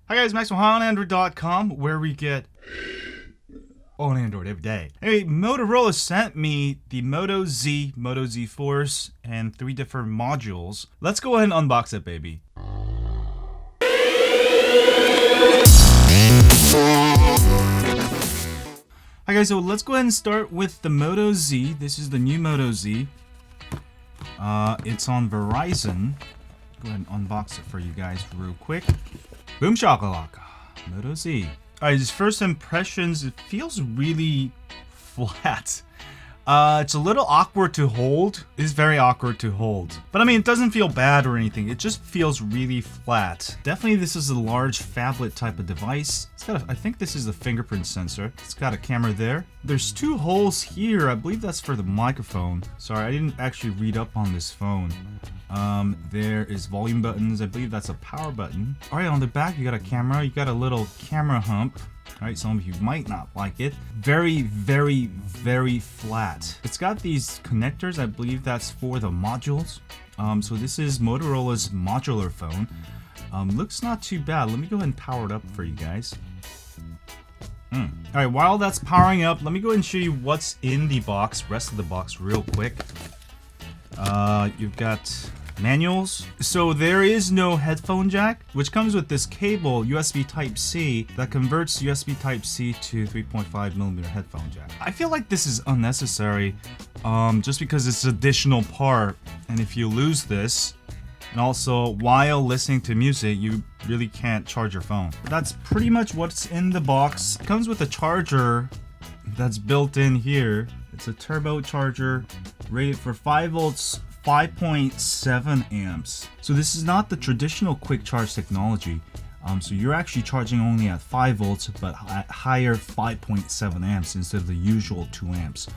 Hi guys, Max from OnAndroid.com, where we get on Android every day. Hey, Motorola sent me the Moto Z, Moto Z Force, and 3 different modules. Let's go ahead and unbox it, baby. Hi guys, so let's go ahead and start with the Moto Z. This is the new Moto Z. It's on Verizon. Go ahead and unbox it for you guys real quick. Boom shakalaka. Moto Z. Alright, just first impressions, it feels really flat. It's a little awkward to hold. It's very awkward to hold. But I mean, it doesn't feel bad or anything. It just feels really flat. Definitely this is a large phablet type of device. It's got I think this is a fingerprint sensor. It's got a camera there. There's 2 holes here. I believe that's for the microphone. Sorry, I didn't actually read up on this phone. There is volume buttons. I believe that's a power button. Alright, on the back you got a camera. You got a little camera hump. Alright, some of you might not like it. Very, very, very flat. It's got these connectors. I believe that's for the modules. So this is Motorola's modular phone. Looks not too bad. Let me go ahead and power it up for you guys. Alright, while that's powering up, let me go ahead and show you what's in the box, rest of the box real quick. You've got manuals. So there is no headphone jack, which comes with this cable, USB Type-C, that converts USB Type-C to 3.5mm headphone jack. I feel like this is unnecessary, just because it's an additional part, and if you lose this, and also while listening to music, you really can't charge your phone. But that's pretty much what's in the box. It comes with a charger that's built in here. It's a turbo charger rated for 5 volts, 5.7 amps. So this is not the traditional quick charge technology. So you're actually charging only at 5 volts, but at higher 5.7 amps instead of the usual 2 amps.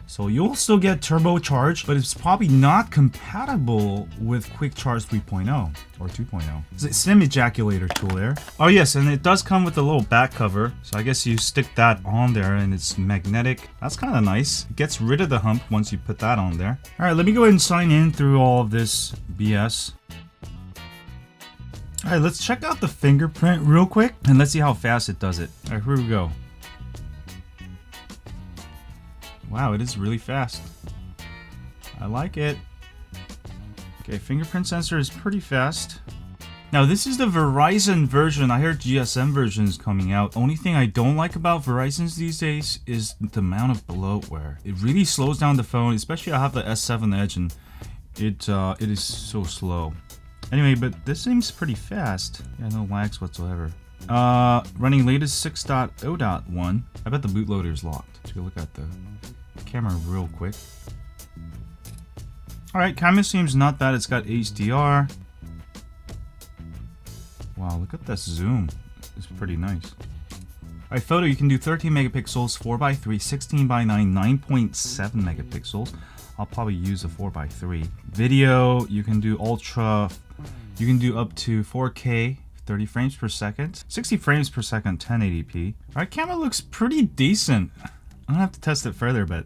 So you'll still get turbocharged, but it's probably not compatible with Quick Charge 3.0 or 2.0. It's a SIM ejaculator tool there. Oh yes, and it does come with a little back cover. So I guess you stick that on there and it's magnetic. That's kind of nice. It gets rid of the hump once you put that on there. All right, let me go ahead and sign in through all of this BS. All right, let's check out the fingerprint real quick and let's see how fast it does it. All right, here we go. Wow, it is really fast. I like it. Okay, fingerprint sensor is pretty fast. Now this is the Verizon version. I heard GSM version is coming out. Only thing I don't like about Verizon's these days is the amount of bloatware. It really slows down the phone, especially I have the S7 Edge and it is so slow. Anyway, but this seems pretty fast. Yeah, no lags whatsoever. Running latest 6.0.1. I bet the bootloader is locked. Take a look at the camera real quick. Alright, camera seems not bad. It's got HDR. Wow, look at this zoom. It's pretty nice. Alright, photo, you can do 13 megapixels, 4x3, 16x9, 9.7 megapixels. I'll probably use a 4x3. Video, you can do ultra. You can do up to 4K. 30 frames per second, 60 frames per second, 1080p. Alright, camera looks pretty decent. I'm gonna have to test it further, but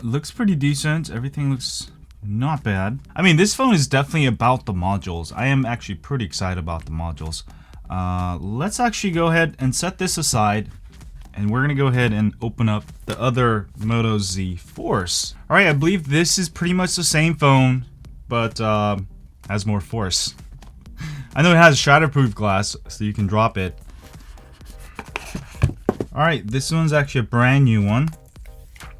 looks pretty decent. Everything looks not bad. I mean, this phone is definitely about the modules. I am actually pretty excited about the modules. Let's actually go ahead and set this aside, and we're gonna go ahead and open up the other Moto Z Force. Alright, I believe this is pretty much the same phone, but has more force. I know it has shatterproof glass, so you can drop it. Alright, this one's actually a brand new one.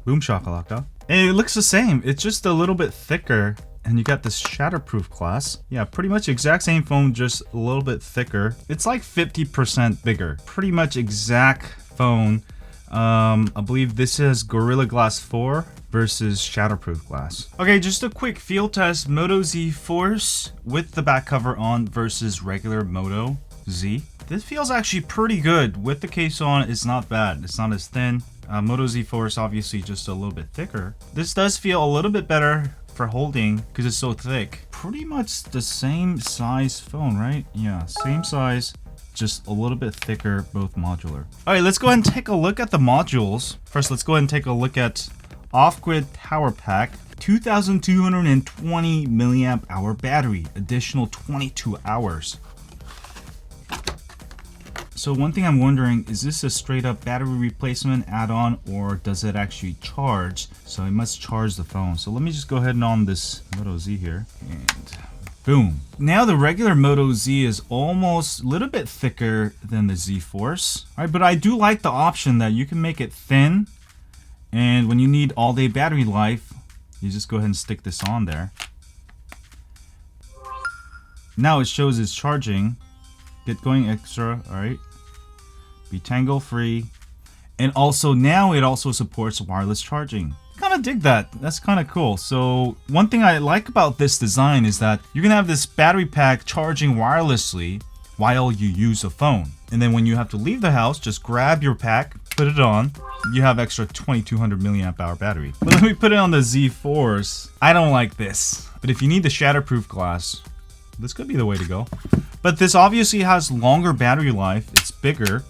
Boom shakalaka. And it looks the same. It's just a little bit thicker. And you got this shatterproof glass. Yeah, pretty much exact same phone, just a little bit thicker. It's like 50% bigger. Pretty much exact phone. I believe this is Gorilla Glass 4 versus shatterproof glass. Okay, just a quick field test. Moto Z Force with the back cover on versus regular Moto Z. This feels actually pretty good. With the case on, it's not bad. It's not as thin. Moto Z Force obviously just a little bit thicker. This does feel a little bit better for holding because it's so thick. Pretty much the same size phone, right? Yeah, same size. Just a little bit thicker, both modular. Alright, let's go ahead and take a look at the modules. First, let's go ahead and take a look at off-grid power pack. 2220 milliamp hour battery, additional 22 hours. So one thing I'm wondering, is this a straight up battery replacement add-on, or does it actually charge? So it must charge the phone. So let me just go ahead and on this Moto Z here, and boom. Now the regular Moto Z is almost a little bit thicker than the Z Force. All right, but I do like the option that you can make it thin, and when you need all day battery life, you just go ahead and stick this on there. Now it shows it's charging. Get going extra, all right. Be tangle free. And also now it also supports wireless charging. Kind of dig that. That's kind of cool. So one thing I like about this design is that you can have this battery pack charging wirelessly while you use a phone. And then when you have to leave the house, just grab your pack, put it on. You have extra 2200 milliamp hour battery. But let me put it on the Z Force. I don't like this. But if you need the shatterproof glass, this could be the way to go. But this obviously has longer battery life. It's bigger.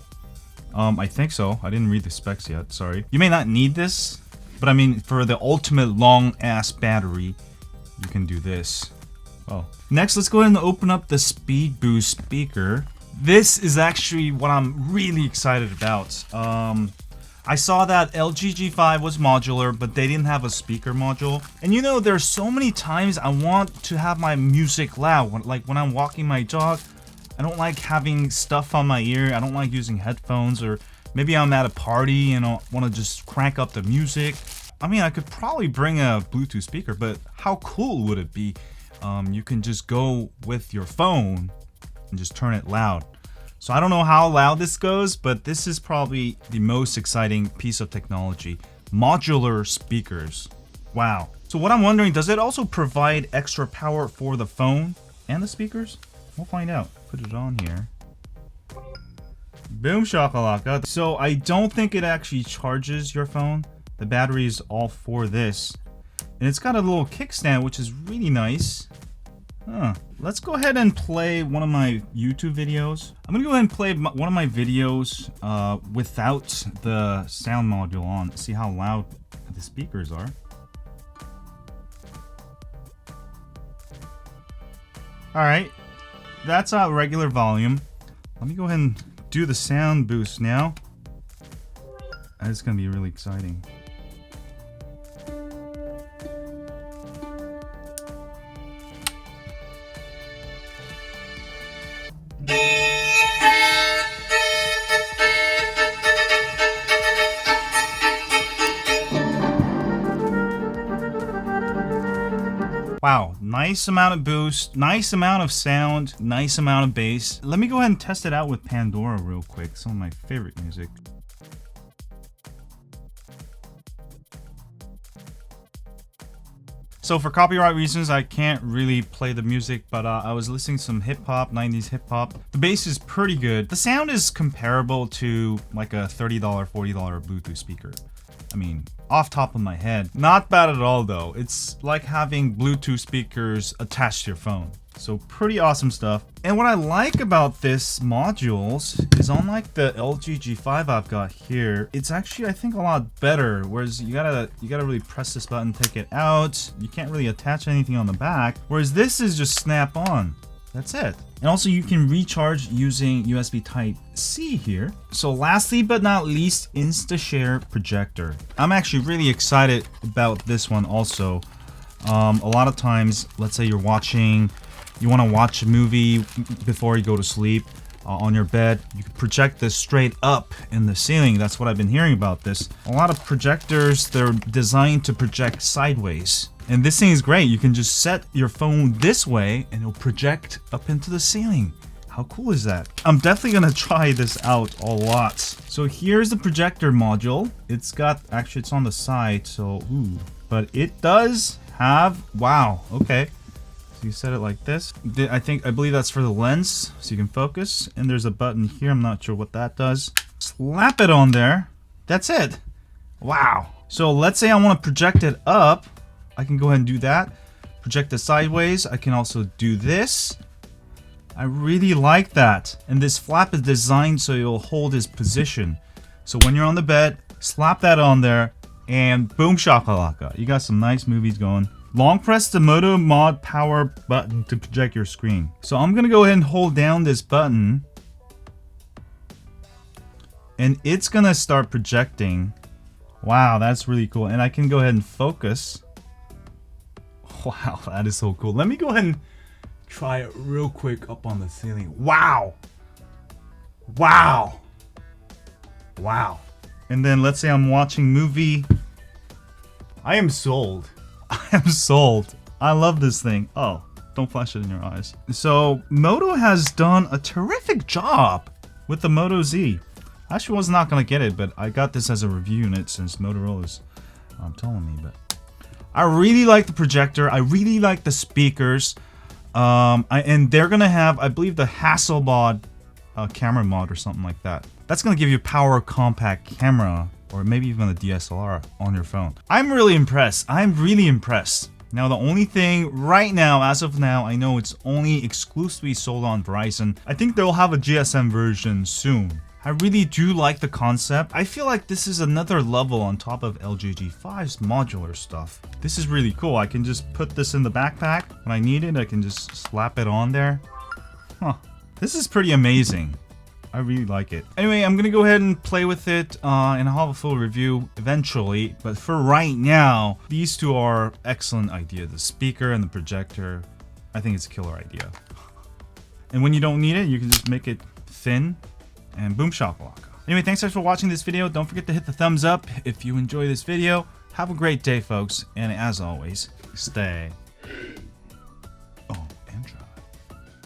I think so. I didn't read the specs yet. Sorry. You may not need this, but I mean, for the ultimate long ass battery, you can do this. Oh. Next, let's go ahead and open up the Speed Boost speaker. This is actually what I'm really excited about. I saw that LG G5 was modular, but they didn't have a speaker module. And you know, there's so many times I want to have my music loud. Like when I'm walking my dog, I don't like having stuff on my ear. I don't like using headphones, or maybe I'm at a party and I want to just crank up the music. I mean, I could probably bring a Bluetooth speaker, but how cool would it be? You can just go with your phone and just turn it loud. So I don't know how loud this goes, but this is probably the most exciting piece of technology. Modular speakers. Wow. So what I'm wondering, does it also provide extra power for the phone and the speakers? We'll find out. Put it on here. Boom shakalaka. So I don't think it actually charges your phone. The battery is all for this. And it's got a little kickstand, which is really nice. Huh. Let's go ahead and play one of my YouTube videos. I'm gonna go ahead and play one of my videos without the sound module on. See how loud the speakers are. Alright, that's our regular volume. Let me go ahead and do the sound boost now. That's gonna be really exciting. Wow, nice amount of boost, nice amount of sound, nice amount of bass. Let me go ahead and test it out with Pandora real quick, some of my favorite music. So for copyright reasons, I can't really play the music, but I was listening to some hip-hop, 90s hip-hop. The bass is pretty good. The sound is comparable to like a $30, $40 Bluetooth speaker. I mean, off top of my head. Not bad at all though. It's like having Bluetooth speakers attached to your phone. So pretty awesome stuff. And what I like about this modules is, unlike the LG G5 I've got here, it's actually, I think, a lot better. Whereas you gotta really press this button, take it out. You can't really attach anything on the back. Whereas this is just snap on. That's it. And also you can recharge using USB Type-C here. So lastly but not least, Insta-Share Projector. I'm actually really excited about this one also. A lot of times, let's say you want to watch a movie before you go to sleep on your bed, you can project this straight up in the ceiling. That's what I've been hearing about this. A lot of projectors, they're designed to project sideways. And this thing is great. You can just set your phone this way and it'll project up into the ceiling. How cool is that? I'm definitely gonna try this out a lot. So here's the projector module. It's got, actually it's on the side, so but it does have, wow, okay. So you set it like this. I believe that's for the lens, so you can focus. And there's a button here, I'm not sure what that does. Slap it on there. That's it. Wow. So let's say I want to project it up. I can go ahead and do that. Project it sideways. I can also do this. I really like that. And this flap is designed so it'll hold its position. So when you're on the bed, slap that on there, and boom shakalaka. You got some nice movies going. Long press the Moto Mod power button to project your screen. So I'm gonna go ahead and hold down this button. and it's gonna start projecting. Wow, that's really cool. And I can go ahead and focus. Wow, that is so cool. Let me go ahead and try it real quick up on the ceiling. Wow. Wow. Wow. And then let's say I'm watching movie. I am sold. I am sold. I love this thing. Oh, don't flash it in your eyes. So Moto has done a terrific job with the Moto Z. I actually was not gonna get it, but I got this as a review unit since Motorola's telling me. But I really like the projector. I really like the speakers. And they're gonna have, I believe, the Hasselblad camera mod or something like that. That's gonna give you a power compact camera, or maybe even a DSLR on your phone. I'm really impressed. I'm really impressed. Now, the only thing right now, as of now, I know it's only exclusively sold on Verizon. I think they'll have a GSM version soon. I really do like the concept. I feel like this is another level on top of LG G5's modular stuff. This is really cool. I can just put this in the backpack. When I need it, I can just slap it on there. Huh. This is pretty amazing. I really like it. Anyway, I'm gonna go ahead and play with it and I'll have a full review eventually. But for right now, these two are excellent ideas. The speaker and the projector. I think it's a killer idea. And when you don't need it, you can just make it thin. And boom shakalaka. Anyway, thanks guys for watching this video. Don't forget to hit the thumbs up if you enjoy this video. Have a great day, folks. And as always, stay. Oh, Android.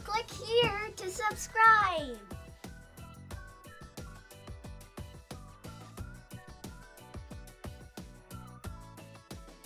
Click here to subscribe.